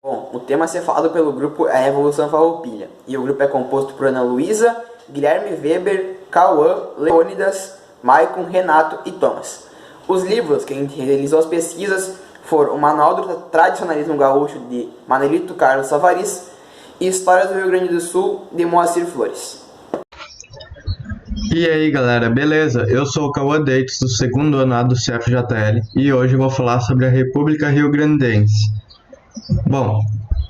Bom, o tema a ser falado pelo grupo é a Revolução Farroupilha, e o grupo é composto por Ana Luísa, Guilherme Weber, Cauã, Leônidas, Maicon, Renato e Thomas. Os livros que a gente realizou as pesquisas foram o Manual do Tradicionalismo Gaúcho, de Manelito Carlos Savariz, e História do Rio Grande do Sul, de Moacir Flores. E aí galera, beleza? Eu sou o Cauã Deitos, do segundo ano A do CFJL, e hoje eu vou falar sobre a República Rio-Grandense. Bom,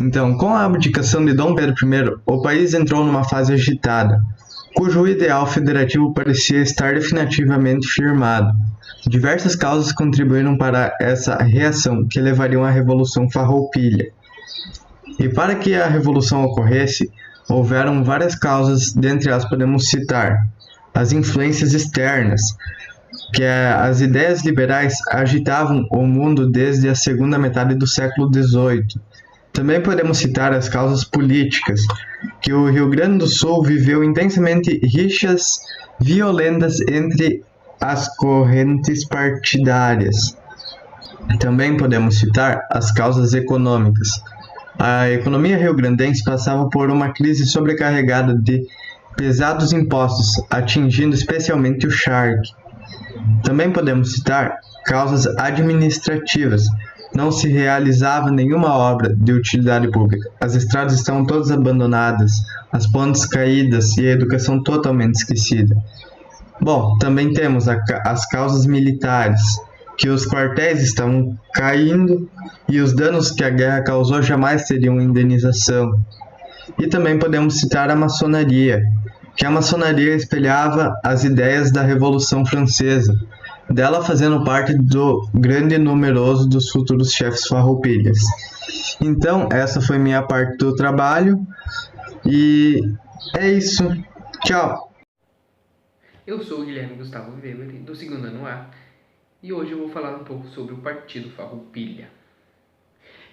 então, com a abdicação de Dom Pedro I, o país entrou numa fase agitada, cujo ideal federativo parecia estar definitivamente firmado. Diversas causas contribuíram para essa reação, que levariam à Revolução Farroupilha. E para que a revolução ocorresse, houveram várias causas, dentre elas podemos citar as influências externas, que as ideias liberais agitavam o mundo desde a segunda metade do século XVIII. Também podemos citar as causas políticas, que o Rio Grande do Sul viveu intensamente rixas violentas entre as correntes partidárias. Também podemos citar as causas econômicas. A economia rio-grandense passava por uma crise sobrecarregada de pesados impostos, atingindo especialmente o charque. Também podemos citar causas administrativas. Não se realizava nenhuma obra de utilidade pública. As estradas estavam todas abandonadas, as pontes caídas e a educação totalmente esquecida. Bom, também temos as causas militares, que os quartéis estavam caindo e os danos que a guerra causou jamais teriam indenização. E também podemos citar a maçonaria, que a maçonaria espelhava as ideias da Revolução Francesa, dela fazendo parte do grande e numeroso dos futuros chefes farroupilhas. Então, essa foi minha parte do trabalho, e é isso. Tchau! Eu sou o Guilherme Gustavo Weber, do segundo ano A, e hoje eu vou falar um pouco sobre o Partido Farroupilha.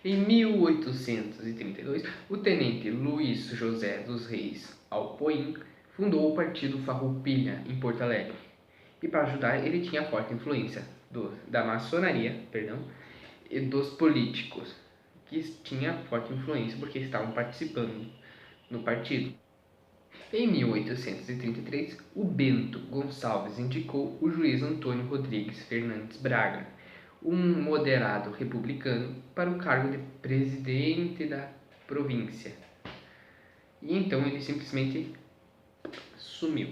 Em 1832, o tenente Luís José dos Reis Alpoim fundou o Partido Farroupilha em Porto Alegre. E para ajudar, ele tinha forte influência da maçonaria, e dos políticos, que tinha forte influência porque estavam participando no partido. Em 1833, o Bento Gonçalves indicou o juiz Antônio Rodrigues Fernandes Braga, um moderado republicano, para o cargo de presidente da província. E então ele simplesmente sumiu.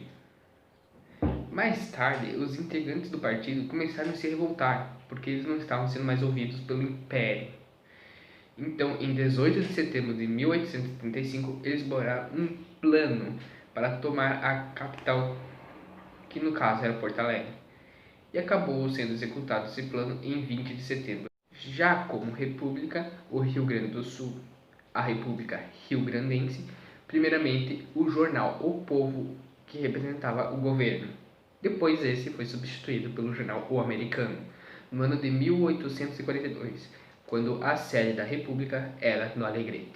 Mais tarde, os integrantes do partido começaram a se revoltar, porque eles não estavam sendo mais ouvidos pelo Império. Então, em 18 de setembro de 1835, eles bolaram um plano para tomar a capital, que no caso era Porto Alegre. E acabou sendo executado esse plano em 20 de setembro. Já como república, o Rio Grande do Sul, a República Rio-Grandense, primeiramente o jornal O Povo, que representava o governo. Depois esse foi substituído pelo jornal O Americano, no ano de 1842, quando a sede da República era no Alegrete.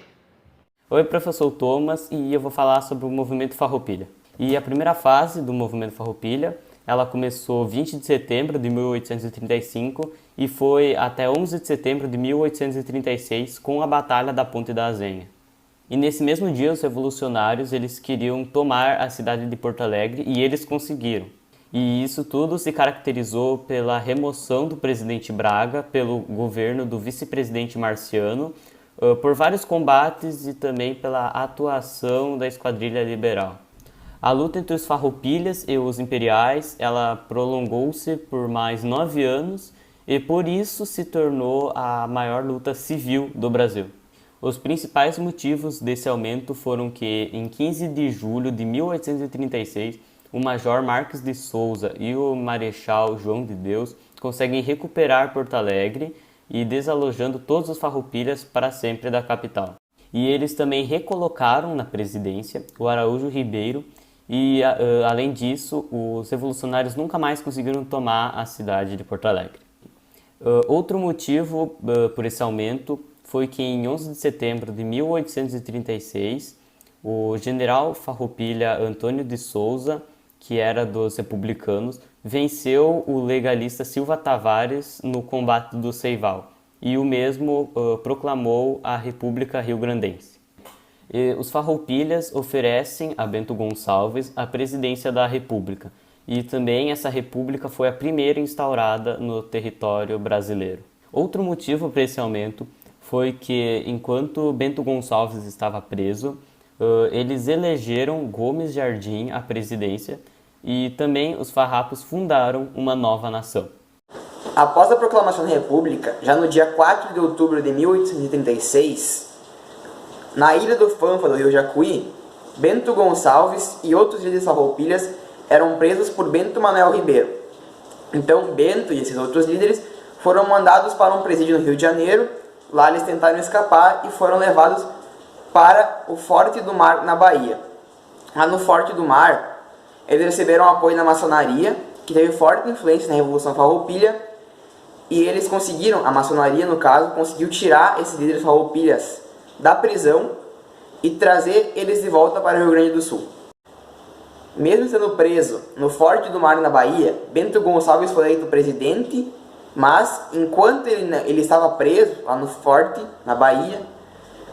Oi, professor Thomas, e eu vou falar sobre o movimento Farroupilha. E a primeira fase do movimento Farroupilha, ela começou 20 de setembro de 1835 e foi até 11 de setembro de 1836 com a Batalha da Ponte da Azenha. E nesse mesmo dia, os revolucionários eles queriam tomar a cidade de Porto Alegre e eles conseguiram. E isso tudo se caracterizou pela remoção do presidente Braga, pelo governo do vice-presidente Marciano, por vários combates e também pela atuação da esquadrilha liberal. A luta entre os farroupilhas e os imperiais, ela prolongou-se por mais 9 anos e por isso se tornou a maior luta civil do Brasil. Os principais motivos desse aumento foram que, em 15 de julho de 1836, o Major Marques de Souza e o Marechal João de Deus conseguem recuperar Porto Alegre e desalojando todos os farroupilhas para sempre da capital. E eles também recolocaram na presidência o Araújo Ribeiro e, além disso, os revolucionários nunca mais conseguiram tomar a cidade de Porto Alegre. Outro motivo por esse aumento foi que em 11 de setembro de 1836, o general farroupilha Antônio de Souza, que era dos republicanos, venceu o legalista Silva Tavares no combate do Ceival. e o mesmo proclamou a República Rio-Grandense. Os Farroupilhas oferecem a Bento Gonçalves a presidência da República, e também essa república foi a primeira instaurada no território brasileiro. Outro motivo para esse aumento foi que, enquanto Bento Gonçalves estava preso, eles elegeram Gomes Jardim à presidência e também os farrapos fundaram uma nova nação. Após a proclamação da República, já no dia 4 de outubro de 1836, na Ilha do Fanfa, do Rio Jacuí, Bento Gonçalves e outros líderes farroupilhas eram presos por Bento Manuel Ribeiro. Então, Bento e esses outros líderes foram mandados para um presídio no Rio de Janeiro. Lá eles tentaram escapar e foram levados para o Forte do Mar, na Bahia. Lá no Forte do Mar, eles receberam apoio da maçonaria, que teve forte influência na Revolução Farroupilha, e eles conseguiram, a maçonaria no caso, conseguiu tirar esses líderes farroupilhas da prisão e trazer eles de volta para o Rio Grande do Sul. Mesmo sendo preso no Forte do Mar, na Bahia, Bento Gonçalves foi eleito presidente, mas enquanto ele estava preso lá no Forte, na Bahia,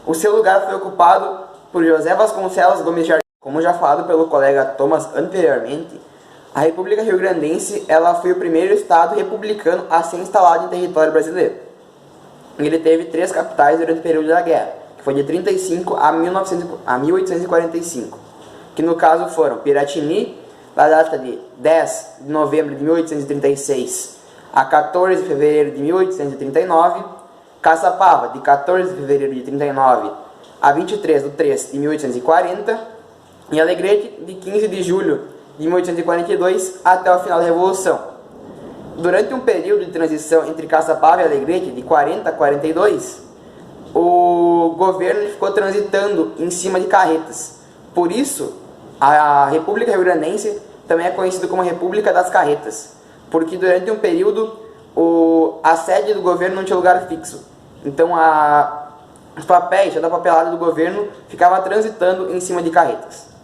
o seu lugar foi ocupado por José Vasconcelos Gomes Jardim. Como já falado pelo colega Thomas anteriormente, a República Rio-Grandense ela foi o primeiro estado republicano a ser instalado em território brasileiro. Ele teve 3 capitais durante o período da guerra, que foi de 35 a 1845, que no caso foram Piratini, da data de 10 de novembro de 1836 a 14 de fevereiro de 1839, Caçapava, de 14 de fevereiro de 39 a 23 de 3 de 1840, e Alegrete, de 15 de julho de 1842 até o final da Revolução. Durante um período de transição entre Caçapava e Alegrete, de 40 a 42, o governo ficou transitando em cima de carretas. Por isso, a República Rio-Grandense também é conhecida como República das Carretas, porque durante um período a sede do governo não tinha lugar fixo. Então os papéis, toda a papelada do governo ficava transitando em cima de carretas.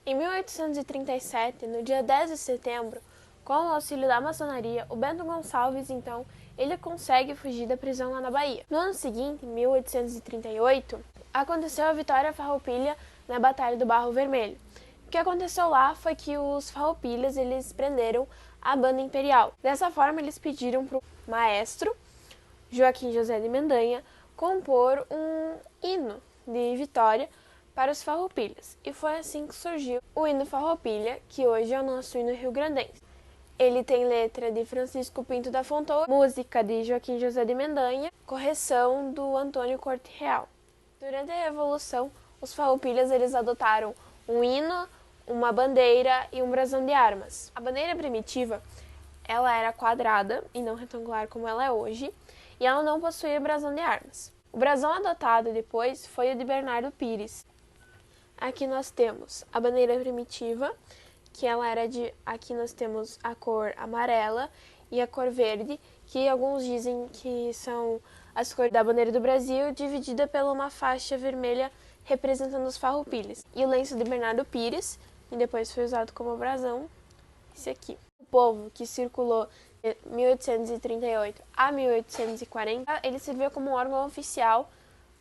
Em 1837, no dia 10 de setembro, com o auxílio da maçonaria, o Bento Gonçalves, então, ele consegue fugir da prisão lá na Bahia. No ano seguinte, em 1838, aconteceu a vitória farroupilha na Batalha do Barro Vermelho. O que aconteceu lá foi que os farroupilhas eles prenderam a banda imperial. Dessa forma, eles pediram para o maestro Joaquim José de Mendanha compor um hino de vitória para os farroupilhas. E foi assim que surgiu o hino Farroupilha, que hoje é o nosso hino rio-grandense. Ele tem letra de Francisco Pinto da Fontoura, música de Joaquim José de Mendanha, correção do Antônio Corte Real. Durante a Revolução, os farroupilhas eles adotaram um hino, uma bandeira e um brasão de armas. A bandeira primitiva, ela era quadrada e não retangular como ela é hoje, e ela não possuía brasão de armas. O brasão adotado depois foi o de Bernardo Pires. Aqui nós temos a bandeira primitiva, que ela era aqui nós temos a cor amarela e a cor verde, que alguns dizem que são as cores da bandeira do Brasil, dividida por uma faixa vermelha representando os farroupilhas. E o lenço de Bernardo Pires, que depois foi usado como brasão, esse aqui. O povo que circulou de 1838 a 1840, ele serviu como órgão oficial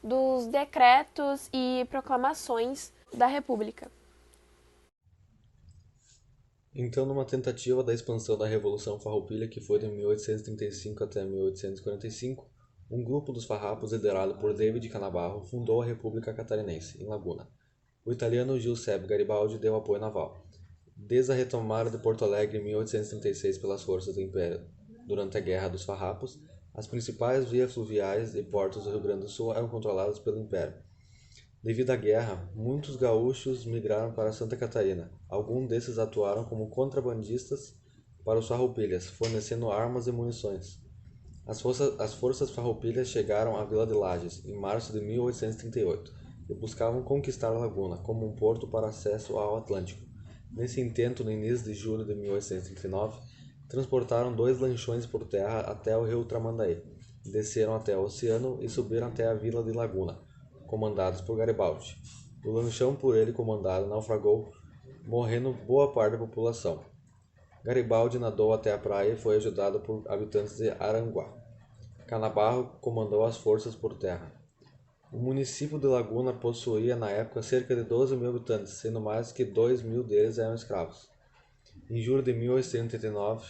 dos decretos e proclamações da República. Então, numa tentativa da expansão da Revolução Farroupilha, que foi de 1835 até 1845, um grupo dos farrapos liderado por David Canabarro fundou a República Catarinense, em Laguna. O italiano Giuseppe Garibaldi deu apoio naval. Desde a retomada de Porto Alegre em 1836 pelas forças do Império durante a Guerra dos Farrapos, as principais vias fluviais e portos do Rio Grande do Sul eram controladas pelo Império. Devido à guerra, muitos gaúchos migraram para Santa Catarina. Alguns desses atuaram como contrabandistas para os farroupilhas, fornecendo armas e munições. As forças farroupilhas chegaram à Vila de Lages em março de 1838 e buscavam conquistar a Laguna como um porto para acesso ao Atlântico. Nesse intento, no início de julho de 1839, transportaram 2 lanchões por terra até o rio Tramandaí, desceram até o oceano e subiram até a Vila de Laguna, comandados por Garibaldi. O lanchão por ele comandado naufragou, morrendo boa parte da população. Garibaldi nadou até a praia e foi ajudado por habitantes de Aranguá. Canabarro comandou as forças por terra. O município de Laguna possuía na época cerca de 12 mil habitantes, sendo mais que 2 mil deles eram escravos. Em julho de 1889,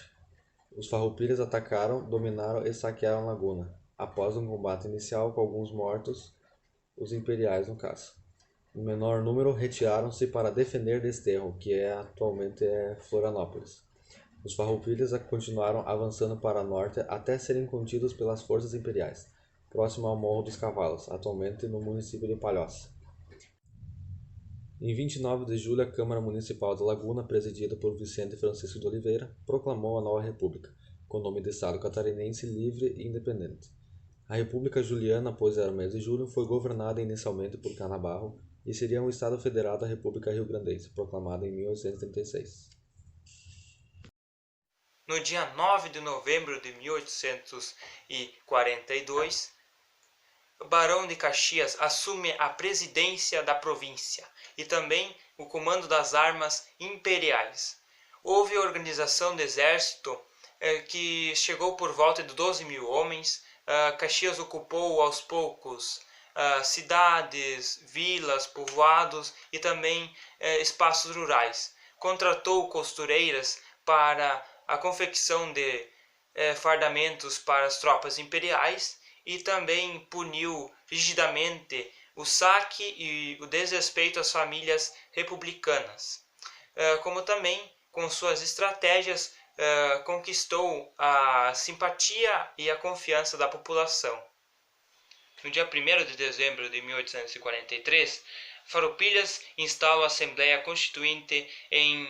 os farroupilhas atacaram, dominaram e saquearam Laguna. Após um combate inicial com alguns mortos, os imperiais no caso. Em menor número retiraram-se para defender Desterro, que atualmente é Florianópolis. Os farroupilhas continuaram avançando para norte até serem contidos pelas forças imperiais, próximo ao Morro dos Cavalos, atualmente no município de Palhoça. Em 29 de julho, a Câmara Municipal de Laguna, presidida por Vicente Francisco de Oliveira, proclamou a nova república, com o nome de Estado Catarinense Livre e Independente. A República Juliana, após o mês de julho, foi governada inicialmente por Canabarro e seria um Estado federado da República Rio-Grandense, proclamada em 1836. No dia 9 de novembro de 1842, o Barão de Caxias assume a presidência da província e também o comando das armas imperiais. Houve a organização do exército que chegou por volta de 12 mil homens. Caxias ocupou aos poucos cidades, vilas, povoados e também espaços rurais. Contratou costureiras para a confecção de fardamentos para as tropas imperiais e também puniu rigidamente o saque e o desrespeito às famílias republicanas. Como também, com suas estratégias, conquistou a simpatia e a confiança da população. No dia 1º de dezembro de 1843, Farroupilhas instala a Assembleia Constituinte em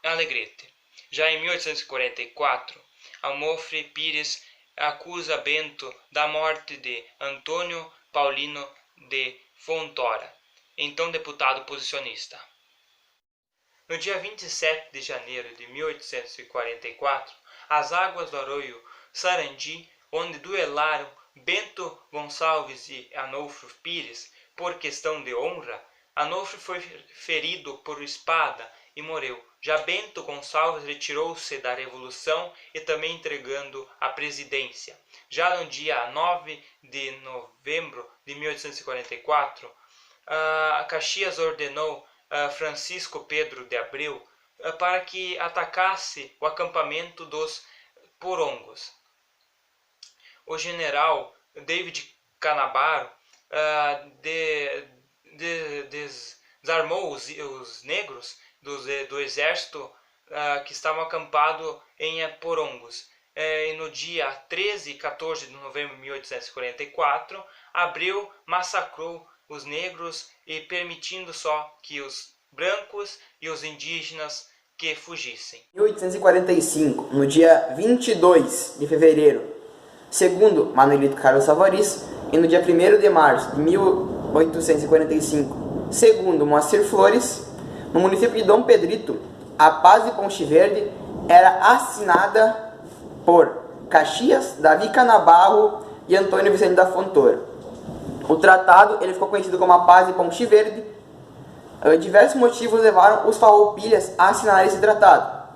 Alegrete. Já em 1844, Almofre Pires acusa Bento da morte de Antônio Paulino de Fontoura, então deputado posicionista. No dia 27 de janeiro de 1844, as águas do arroio Sarandi, onde duelaram Bento Gonçalves e Anofre Pires por questão de honra, Anofre foi ferido por espada e morreu. Já Bento Gonçalves retirou-se da Revolução e também entregando a presidência. Já no dia 9 de novembro de 1844, Caxias ordenou Francisco Pedro de Abreu para que atacasse o acampamento dos porongos. O general David Canabarro desarmou os negros do exército que estavam acampados em porongos. E no dia 13 e 14 de novembro de 1844, Abreu massacrou os negros e permitindo só que os brancos e os indígenas que fugissem. Em 1845, no dia 22 de fevereiro, segundo Manuelito Carlos Tavares, e no dia 1º de março de 1845, segundo Moacir Flores, no município de Dom Pedrito, a paz de Ponte Verde era assinada por Caxias, Davi Canabarro e Antônio Vicente da Fontoura. O tratado ele ficou conhecido como a Paz de Ponte Verde. Diversos motivos levaram os farroupilhas a assinar esse tratado,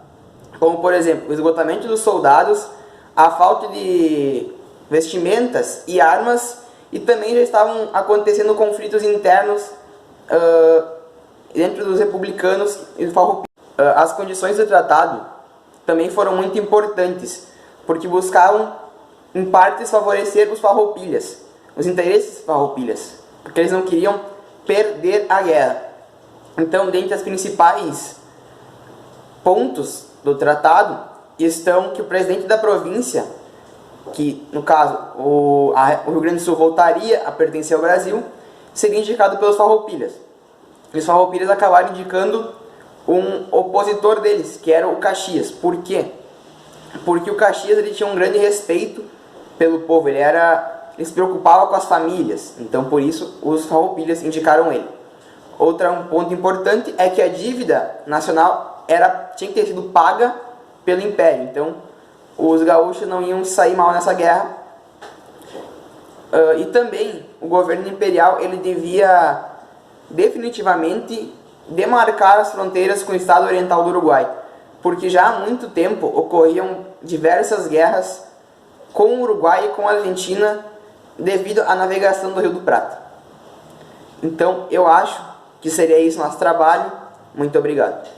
como por exemplo o esgotamento dos soldados, a falta de vestimentas e armas, e também já estavam acontecendo conflitos internos dentro dos republicanos e do farroupilha. As condições do tratado também foram muito importantes, porque buscavam em partes favorecer os farroupilhas, os interesses farroupilhas, porque eles não queriam perder a guerra. Então, dentre os principais pontos do tratado estão que o presidente da província, que no caso o Rio Grande do Sul voltaria a pertencer ao Brasil, seria indicado pelos farroupilhas. Os farroupilhas acabaram indicando um opositor deles, que era o Caxias. Por quê? Porque o Caxias ele tinha um grande respeito pelo povo, ele se preocupava com as famílias, então por isso os farroupilhas indicaram ele. Um ponto importante é que a dívida nacional tinha que ter sido paga pelo Império, então os gaúchos não iam sair mal nessa guerra. E também o governo imperial ele devia definitivamente demarcar as fronteiras com o estado oriental do Uruguai, porque já há muito tempo ocorriam diversas guerras com o Uruguai e com a Argentina devido à navegação do Rio do Prata. Então eu acho que seria isso nosso trabalho. Muito obrigado.